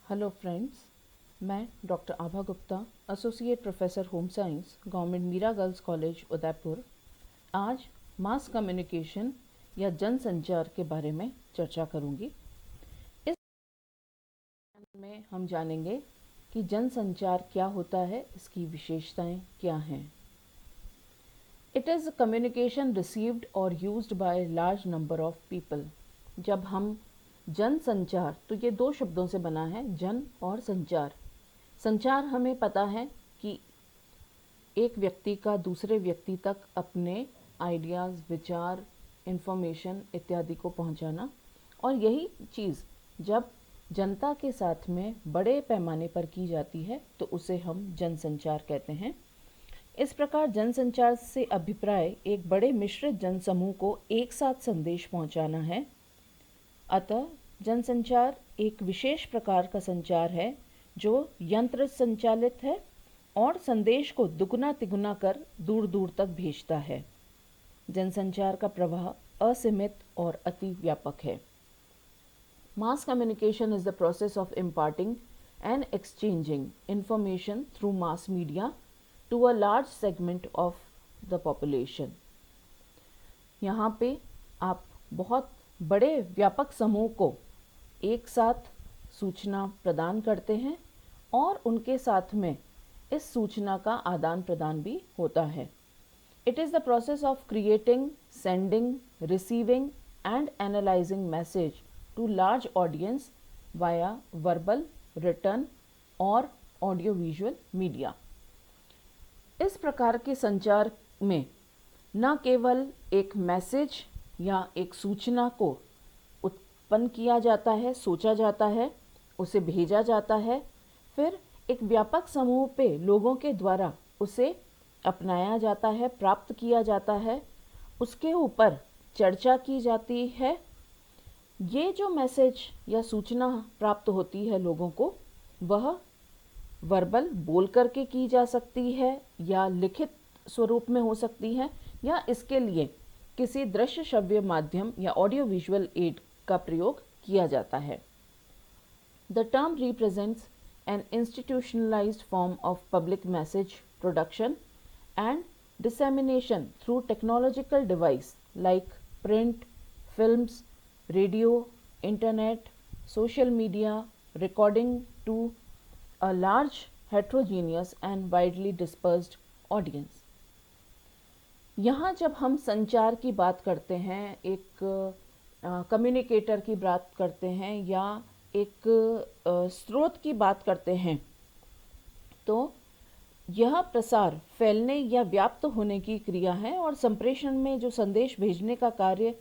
Hello friends, मैं doctor Abha Gupta, associate professor home science, government Meera girls college Udaipur, आज mass communication या जनसंचार के बारे में चर्चा करूंगी। इस में हम जानेंगे कि जनसंचार क्या होता है, इसकी विशेषताएं क्या हैं। इट इज़ कम्युनिकेशन रिसीव्ड और used by large number of people. जब हम जनसंचार, तो ये दो शब्दों से बना है, जन और संचार। संचार हमें पता है कि एक व्यक्ति का दूसरे व्यक्ति तक अपने आइडियाज़, विचार, इन्फॉर्मेशन इत्यादि को पहुंचाना, और यही चीज़ जब जनता के साथ में बड़े पैमाने पर की जाती है तो उसे हम जनसंचार कहते हैं। इस प्रकार जनसंचार से अभिप्राय एक बड़े मिश्रित जनसमूह को एक साथ संदेश पहुंचाना है। अतः जनसंचार एक विशेष प्रकार का संचार है जो यंत्र संचालित है और संदेश को दुगुना तिगुना कर दूर दूर तक भेजता है। जनसंचार का प्रवाह असीमित और अति व्यापक है। Mass communication is the process of imparting and exchanging information through mass media to a large segment of the population. यहाँ पे आप बहुत बड़े व्यापक समूह को एक साथ सूचना प्रदान करते हैं और उनके साथ में इस सूचना का आदान प्रदान भी होता है। It is the process of creating, sending, receiving and analysing message to large audience via verbal, written और ऑडियो विजुअल मीडिया। इस प्रकार के संचार में न केवल एक मैसेज या एक सूचना को उत्पन्न किया जाता है, सोचा जाता है, उसे भेजा जाता है, फिर एक व्यापक समूह पे लोगों के द्वारा उसे अपनाया जाता है, प्राप्त किया जाता है, उसके ऊपर चर्चा की जाती है। ये जो मैसेज या सूचना प्राप्त होती है लोगों को, वह वर्बल बोल करके की जा सकती है या लिखित स्वरूप में हो सकती है, या इसके लिए किसी दृश्य श्रव्य माध्यम या ऑडियो विजुअल एड का प्रयोग किया जाता है। The term represents an institutionalised form of public message production and dissemination through technological device like print, films, radio, internet, social media, recording to a large heterogeneous and widely dispersed audience. यहाँ जब हम संचार की बात करते हैं, एक communicator की बात करते हैं या एक स्रोत की बात करते हैं, तो यह प्रसार, फैलने या व्याप्त होने की क्रिया है और संप्रेषण में जो संदेश भेजने का कार्य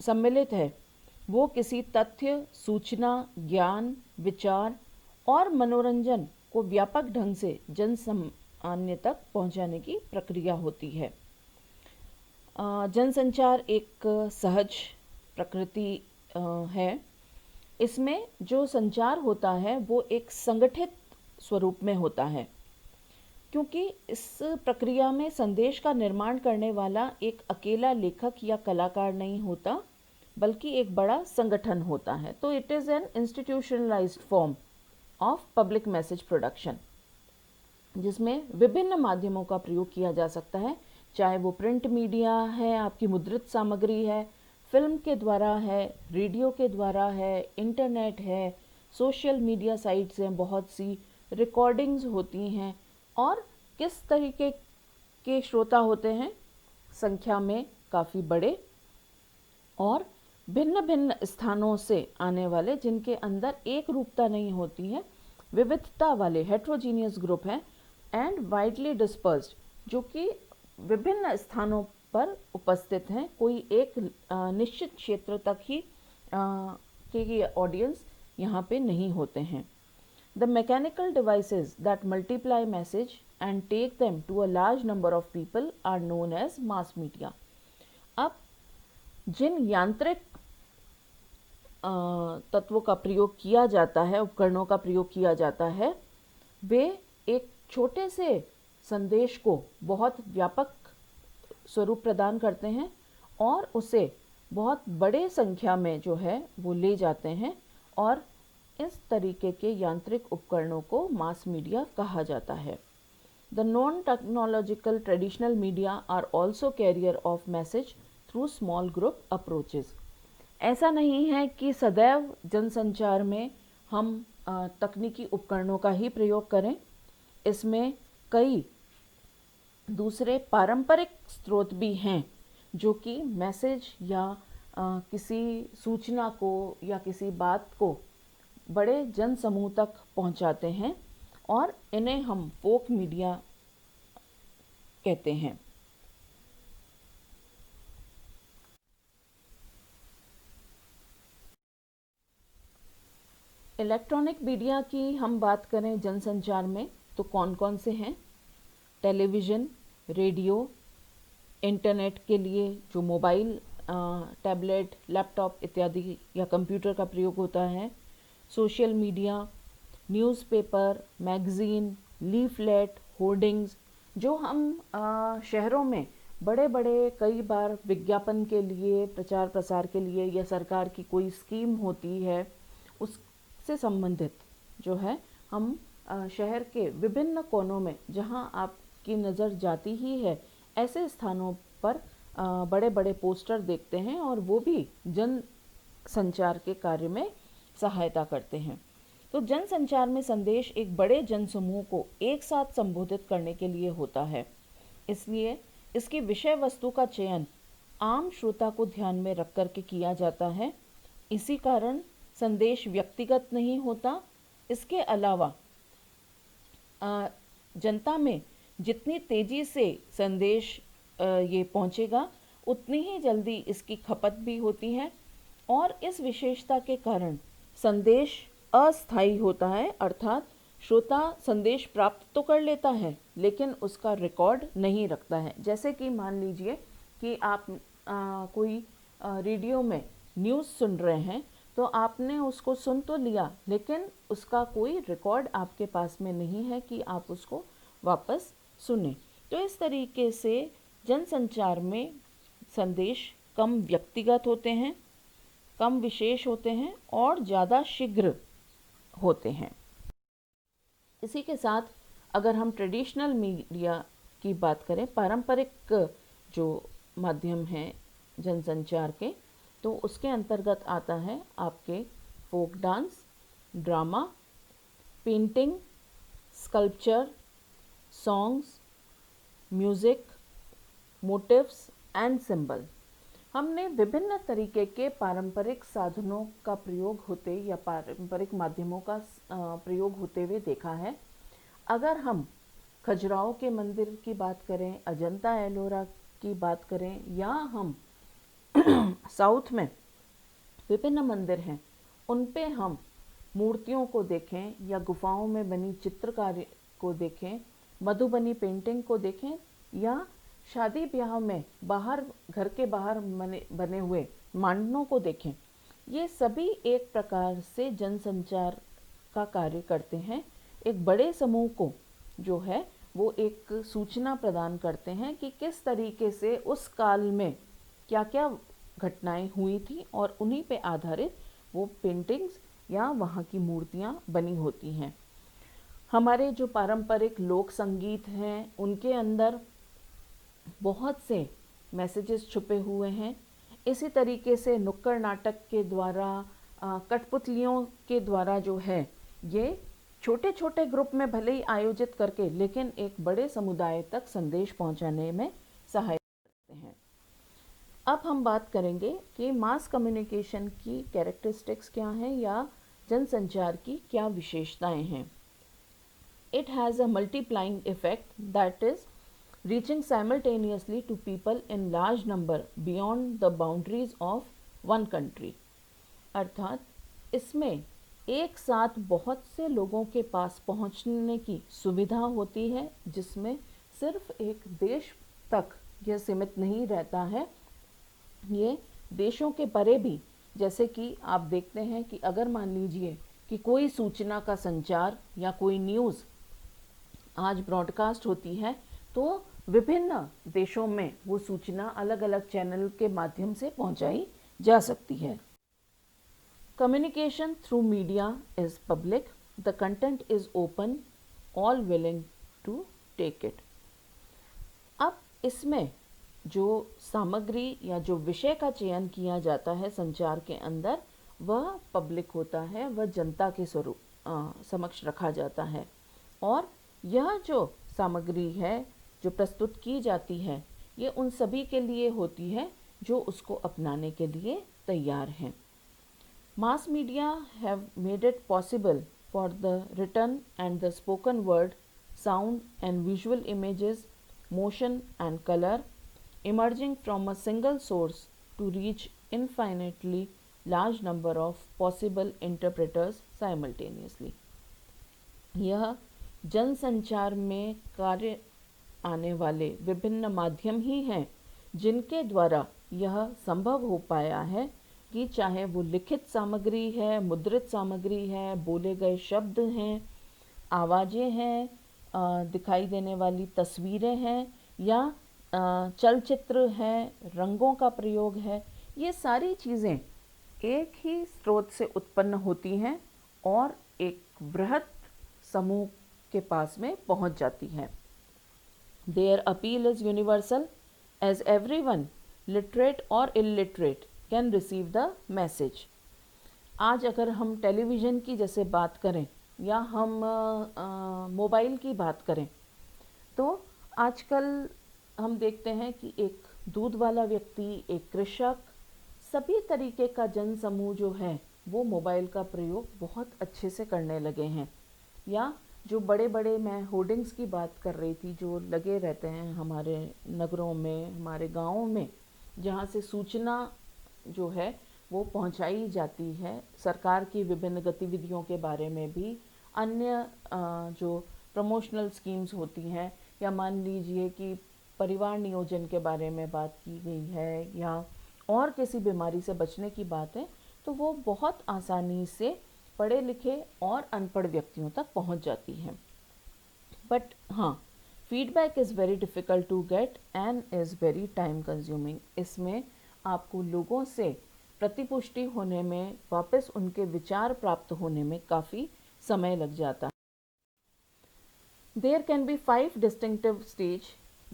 सम्मिलित है वो किसी तथ्य, सूचना, ज्ञान, विचार और मनोरंजन को व्यापक ढंग से जन सामान्य तक पहुंचाने की प्रक्रिया होती है। जनसंचार एक सहज प्रकृति है। इसमें जो संचार होता है वो एक संगठित स्वरूप में होता है, क्योंकि इस प्रक्रिया में संदेश का निर्माण करने वाला एक अकेला लेखक या कलाकार नहीं होता, बल्कि एक बड़ा संगठन होता है। तो it is an institutionalised form of public message production, जिसमें विभिन्न माध्यमों का प्रयोग किया जा सकता है, चाहे वो प्रिंट मीडिया है, आपकी मुद्रित सामग्री है, फिल्म के द्वारा है, रेडियो के द्वारा है, इंटरनेट है, सोशल मीडिया साइट्स हैं, बहुत सी रिकॉर्डिंग्स होती हैं, और किस तरीके के श्रोता होते हैं, संख्या में काफ़ी बड़े और भिन्न भिन्न स्थानों से आने वाले, जिनके अंदर एक रूपता नहीं होती है, विविधता वाले हेट्रोजीनियस ग्रुप हैं, एंड वाइडली डिस्पर्स्ड, जो कि विभिन्न स्थानों पर उपस्थित हैं, कोई एक निश्चित क्षेत्र तक ही के ऑडियंस यहाँ पे नहीं होते हैं। The mechanical devices that multiply message and take them to a large number of people are known as mass media. अब जिन यांत्रिक तत्वों का प्रयोग किया जाता है, उपकरणों का प्रयोग किया जाता है, वे एक छोटे से संदेश को बहुत व्यापक स्वरूप प्रदान करते हैं और उसे बहुत बड़े संख्या में जो है वो ले जाते हैं, और इस तरीके के यांत्रिक उपकरणों को मास मीडिया कहा जाता है। The non technological traditional media are also carrier of message through small group approaches. ऐसा नहीं है कि सदैव जनसंचार में हम तकनीकी उपकरणों का ही प्रयोग करें। इसमें कई दूसरे पारंपरिक स्रोत भी हैं जो कि मैसेज या किसी सूचना को या किसी बात को बड़े जन समूह तक पहुंचाते हैं और इन्हें हम फोक मीडिया कहते हैं। इलेक्ट्रॉनिक मीडिया की हम बात करें जनसंचार में तो कौन कौन से हैं? टेलीविज़न, रेडियो, इंटरनेट के लिए जो मोबाइल, टैबलेट, लैपटॉप इत्यादि या कंप्यूटर का प्रयोग होता है, social media, newspaper, magazine, leaflet, hoardings, जो हम शहरों में बड़े बड़े कई बार विज्ञापन के लिए, प्रचार प्रसार के लिए या सरकार की कोई स्कीम होती है उससे संबंधित जो है हम शहर के विभिन्न कोनों में जहां आपकी नज़र जाती ही है ऐसे स्थानों पर बड़े बड़े पोस्टर देखते हैं और वो भी जन संचार के कार्य में सहायता करते हैं। तो जन संचार में संदेश एक बड़े जनसमूह को एक साथ संबोधित करने के लिए होता है, इसलिए इसकी विषय वस्तु का चयन आम श्रोता को ध्यान में रख कर के किया जाता है। इसी कारण संदेश व्यक्तिगत नहीं होता। इसके अलावा जनता में जितनी तेजी से संदेश ये पहुंचेगा उतनी ही जल्दी इसकी खपत भी होती है और इस विशेषता के कारण संदेश अस्थायी होता है, अर्थात श्रोता संदेश प्राप्त तो कर लेता है लेकिन उसका रिकॉर्ड नहीं रखता है। जैसे कि मान लीजिए कि आप कोई रेडियो में न्यूज़ सुन रहे हैं तो आपने उसको सुन तो लिया लेकिन उसका कोई रिकॉर्ड आपके पास में नहीं है कि आप उसको वापस सुने। तो इस तरीके से जनसंचार में संदेश कम व्यक्तिगत होते हैं, कम विशेष होते हैं और ज़्यादा शीघ्र होते हैं। इसी के साथ अगर हम ट्रेडिशनल मीडिया की बात करें, पारंपरिक जो माध्यम हैं जनसंचार के, तो उसके अंतर्गत आता है आपके folk dance, drama, painting, sculpture, songs, music, motives and symbol. हमने विभिन्न तरीके के पारंपरिक साधनों का प्रयोग होते या पारंपरिक माध्यमों का प्रयोग होते हुए देखा है। अगर हम खजुराहो के मंदिर की बात करें, अजंता एलोरा की बात करें या हम साउथ में विभिन्न मंदिर हैं उन पे हम मूर्तियों को देखें या गुफाओं में बनी चित्रकारी को देखें, मधुबनी पेंटिंग को देखें या शादी ब्याह में बाहर घर के बाहर बने हुए मांडनों को देखें, ये सभी एक प्रकार से जनसंचार का कार्य करते हैं। एक बड़े समूह को जो है वो एक सूचना प्रदान करते हैं कि किस तरीके से उस काल में क्या क्या घटनाएं हुई थी और उन्हीं पे आधारित वो पेंटिंग्स या वहाँ की मूर्तियाँ बनी होती हैं। हमारे जो पारंपरिक लोक संगीत हैं उनके अंदर बहुत से मैसेजेस छुपे हुए हैं। इसी तरीके से नुक्कड़ नाटक के द्वारा, कठपुतलियों के द्वारा जो है ये छोटे छोटे ग्रुप में भले ही आयोजित करके लेकिन एक बड़े समुदाय तक संदेश पहुंचाने में सहायता करते हैं। अब हम बात करेंगे कि मास कम्युनिकेशन की कैरेक्टरिस्टिक्स क्या हैं या जनसंचार की क्या विशेषताएं हैं। It has a multiplying effect that is reaching simultaneously to people in large number beyond the boundaries of one country। अर्थात इसमें एक साथ बहुत से लोगों के पास पहुंचने की सुविधा होती है जिसमें सिर्फ एक देश तक यह सीमित नहीं रहता है, ये देशों के परे भी। जैसे कि आप देखते हैं कि अगर मान लीजिए कि कोई सूचना का संचार या कोई न्यूज़ आज ब्रॉडकास्ट होती है तो विभिन्न देशों में वो सूचना अलग अलग चैनल के माध्यम से पहुंचाई जा सकती है। Communication through media is public, the content is open, all willing to take it. अब इसमें जो सामग्री या जो विषय का चयन किया जाता है संचार के अंदर, वह पब्लिक होता है, वह जनता के समक्ष रखा जाता है। और यह जो सामग्री है जो प्रस्तुत की जाती है, ये उन सभी के लिए होती है जो उसको अपनाने के लिए तैयार हैं। Mass media have made it possible for the written and the spoken word, sound and visual images, motion and color emerging from a single source to reach infinitely large number of possible interpreters simultaneously. यह जनसंचार में कार्य आने वाले विभिन्न माध्यम ही हैं जिनके द्वारा यह संभव हो पाया है कि चाहे वो लिखित सामग्री है, मुद्रित सामग्री है, बोले गए शब्द हैं, आवाज़ें हैं, दिखाई देने वाली तस्वीरें हैं या चलचित्र है, रंगों का प्रयोग है, ये सारी चीज़ें एक ही स्रोत से उत्पन्न होती हैं और एक बृहत समूह के पास में पहुंच जाती हैं। Their appeal is universal as everyone, literate or illiterate, can receive the message. आज अगर हम टेलीविज़न की जैसे बात करें या हम मोबाइल की बात करें, तो आजकल हम देखते हैं कि एक दूध वाला व्यक्ति, एक कृषक, सभी तरीके का जन समूह जो है वो मोबाइल का प्रयोग बहुत अच्छे से करने लगे हैं। या जो बड़े बड़े, मैं होर्डिंग्स की बात कर रही थी जो लगे रहते हैं हमारे नगरों में, हमारे गाँवों में, जहाँ से सूचना जो है वो पहुंचाई जाती है सरकार की विभिन्न गतिविधियों के बारे में भी, अन्य जो प्रमोशनल स्कीम्स होती हैं, या मान लीजिए कि परिवार नियोजन के बारे में बात की गई है या और किसी बीमारी से बचने की बात है, तो वो बहुत आसानी से पढ़े लिखे और अनपढ़ व्यक्तियों तक पहुंच जाती है। बट हाँ, feedback is very difficult to get and is very time consuming. इसमें आपको लोगों से प्रतिपुष्टि होने में, वापस उनके विचार प्राप्त होने में काफ़ी समय लग जाता है। There can be 5 distinctive stages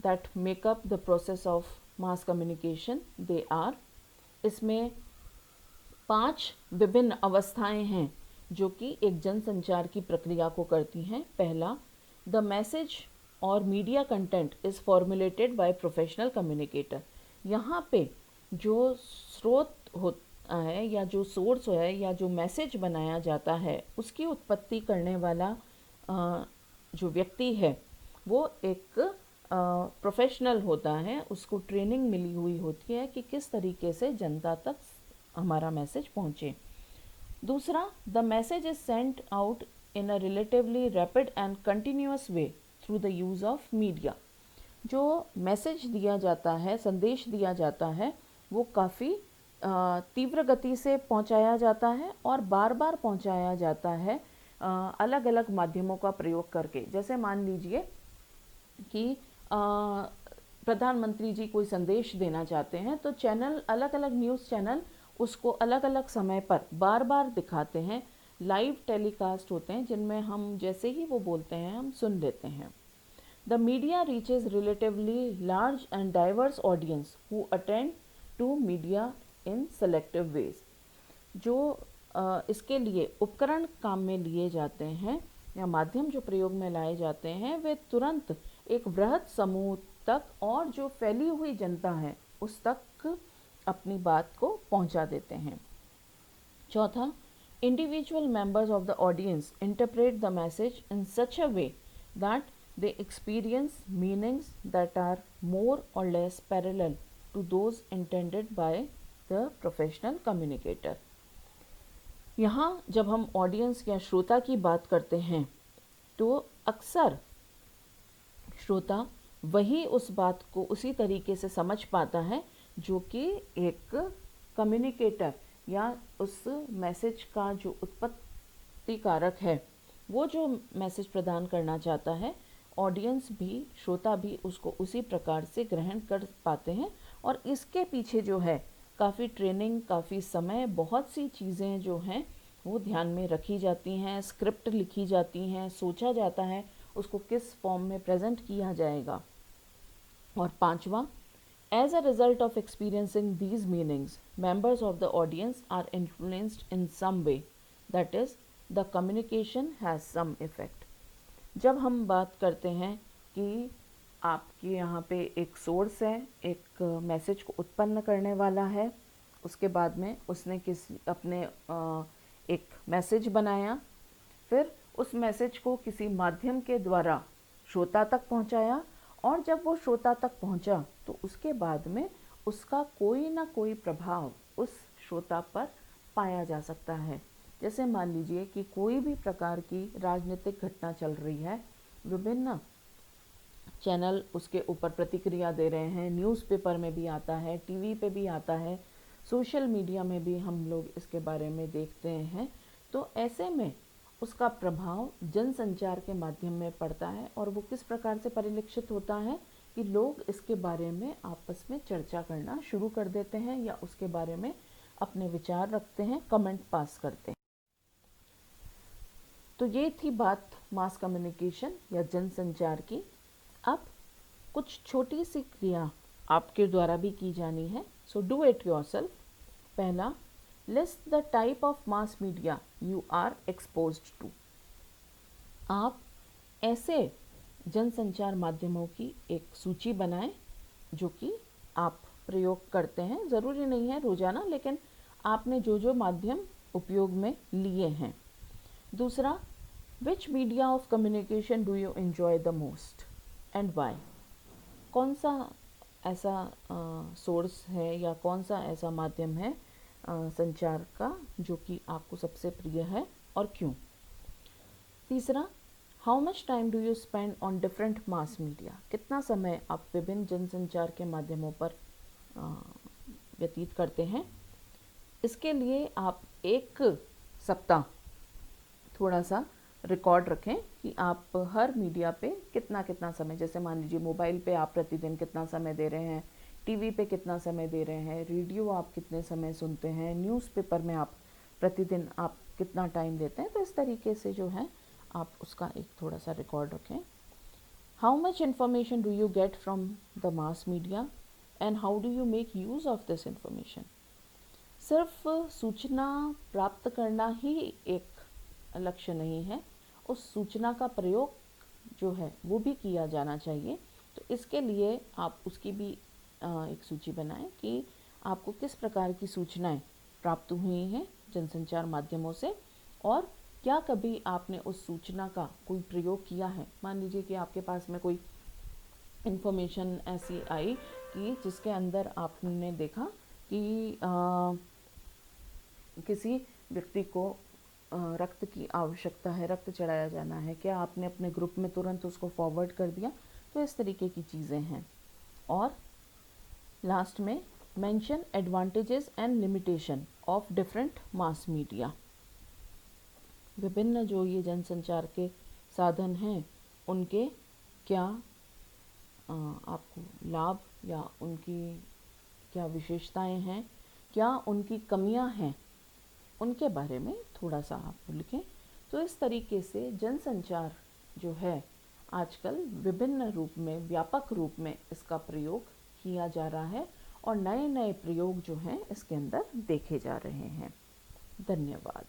that make up the process of mass communication. They are, इसमें 5 विभिन्न अवस्थाएं हैं जो कि एक जनसंचार की प्रक्रिया को करती हैं। पहला, द मैसेज और media content is formulated by professional communicator. यहाँ पे जो स्रोत होता है या जो सोर्स है या जो मैसेज बनाया जाता है, उसकी उत्पत्ति करने वाला जो व्यक्ति है वो एक प्रोफेशनल होता है, उसको ट्रेनिंग मिली हुई होती है कि किस तरीके से जनता तक हमारा मैसेज पहुँचे। दूसरा, the message is sent out in a relatively rapid and continuous way through the use of media. जो मैसेज दिया जाता है, संदेश दिया जाता है, वो काफ़ी तीव्र गति से पहुंचाया जाता है और बार बार पहुंचाया जाता है अलग अलग माध्यमों का प्रयोग करके। जैसे मान लीजिए कि प्रधानमंत्री जी कोई संदेश देना चाहते हैं, तो चैनल, अलग अलग न्यूज़ चैनल उसको अलग अलग समय पर बार बार दिखाते हैं, लाइव टेलीकास्ट होते हैं जिनमें हम जैसे ही वो बोलते हैं हम सुन लेते हैं। The media reaches relatively large and diverse audience who attend to media in selective ways. जो इसके लिए उपकरण काम में लिए जाते हैं या माध्यम जो प्रयोग में लाए जाते हैं, वे तुरंत एक बृहत समूह तक और जो फैली हुई जनता है उस तक अपनी बात को पहुंचा देते हैं। चौथा, individual members of the audience interpret the message in such a way that they experience meanings that are more or less parallel to those intended by the professional communicator. यहाँ जब हम ऑडियंस या श्रोता की बात करते हैं तो अक्सर श्रोता वही उस बात को उसी तरीके से समझ पाता है जो कि एक कम्युनिकेटर या उस मैसेज का जो उत्पत्ति कारक है, वो जो मैसेज प्रदान करना चाहता है, ऑडियंस भी, श्रोता भी उसको उसी प्रकार से ग्रहण कर पाते हैं। और इसके पीछे जो है काफ़ी ट्रेनिंग, काफ़ी समय, बहुत सी चीज़ें जो हैं वो ध्यान में रखी जाती हैं, स्क्रिप्ट लिखी जाती हैं, सोचा जाता है उसको किस फॉर्म में प्रेजेंट किया जाएगा। और पांचवा, as a result of experiencing these meanings members of the audience are influenced in some way, that is the communication has some effect. जब हम बात करते हैं कि आपके यहाँ पे एक सोर्स है, एक मैसेज को उत्पन्न करने वाला है, उसके बाद में उसने किसी अपने एक मैसेज बनाया, फिर उस मैसेज को किसी माध्यम के द्वारा श्रोता तक पहुंचाया, और जब वो श्रोता तक पहुंचा तो उसके बाद में उसका कोई ना कोई प्रभाव उस श्रोता पर पाया जा सकता है। जैसे मान लीजिए कि कोई भी प्रकार की राजनीतिक घटना चल रही है, विभिन्न चैनल उसके ऊपर प्रतिक्रिया दे रहे हैं, न्यूज़पेपर में भी आता है, टीवी पे भी आता है, सोशल मीडिया में भी हम लोग इसके बारे में देखते हैं। तो ऐसे में उसका प्रभाव जनसंचार के माध्यम में पड़ता है, और वो किस प्रकार से परिलक्षित होता है कि लोग इसके बारे में आपस में चर्चा करना शुरू कर देते हैं, या उसके बारे में अपने विचार रखते हैं, कमेंट पास करते हैं। तो ये थी बात मास कम्युनिकेशन या जनसंचार की। अब कुछ छोटी सी क्रिया आपके द्वारा भी की जानी है, सो डू इट योरसेल्फ। पहला, list the type of mass media you are exposed to. आप ऐसे जनसंचार माध्यमों की एक सूची बनाएं जो कि आप प्रयोग करते हैं। ज़रूरी नहीं है रोज़ाना, लेकिन आपने जो जो माध्यम उपयोग में लिए हैं। दूसरा, which media of communication do you enjoy the most and why. कौन सा ऐसा सोर्स है या कौन सा ऐसा माध्यम है संचार का जो कि आपको सबसे प्रिय है और क्यों। तीसरा, how much time do you spend on different mass media. कितना समय आप विभिन्न जनसंचार के माध्यमों पर व्यतीत करते हैं। इसके लिए आप एक सप्ताह थोड़ा सा रिकॉर्ड रखें कि आप हर मीडिया पे कितना कितना समय, जैसे मान लीजिए मोबाइल पे आप प्रतिदिन कितना समय दे रहे हैं, टीवी पे कितना समय दे रहे हैं, रेडियो आप कितने समय सुनते हैं, न्यूज़पेपर में आप प्रतिदिन आप कितना टाइम देते हैं। तो इस तरीके से जो है आप उसका एक थोड़ा सा रिकॉर्ड रखें। How much information do you get from the mass media and how do you make use of this information. सिर्फ सूचना प्राप्त करना ही एक लक्ष्य नहीं है, उस सूचना का प्रयोग जो है वो भी किया जाना चाहिए। तो इसके लिए आप उसकी भी एक सूची बनाएं कि आपको किस प्रकार की सूचनाएं प्राप्त हुई हैं जनसंचार माध्यमों से, और क्या कभी आपने उस सूचना का कोई प्रयोग किया है। मान लीजिए कि आपके पास में कोई इन्फॉर्मेशन ऐसी आई कि जिसके अंदर आपने देखा कि किसी व्यक्ति को रक्त की आवश्यकता है, रक्त चढ़ाया जाना है, क्या आपने अपने ग्रुप में तुरंत उसको फॉरवर्ड कर दिया। तो इस तरीके की चीज़ें हैं। और लास्ट में, mention advantages and limitation of different mass media. विभिन्न जो ये जनसंचार के साधन हैं उनके क्या आपको लाभ या उनकी क्या विशेषताएं हैं, क्या उनकी कमियां हैं, उनके बारे में थोड़ा सा आप लिखें। तो इस तरीके से जनसंचार जो है आजकल विभिन्न रूप में, व्यापक रूप में इसका प्रयोग किया जा रहा है, और नए नए प्रयोग जो हैं इसके अंदर देखे जा रहे हैं। धन्यवाद।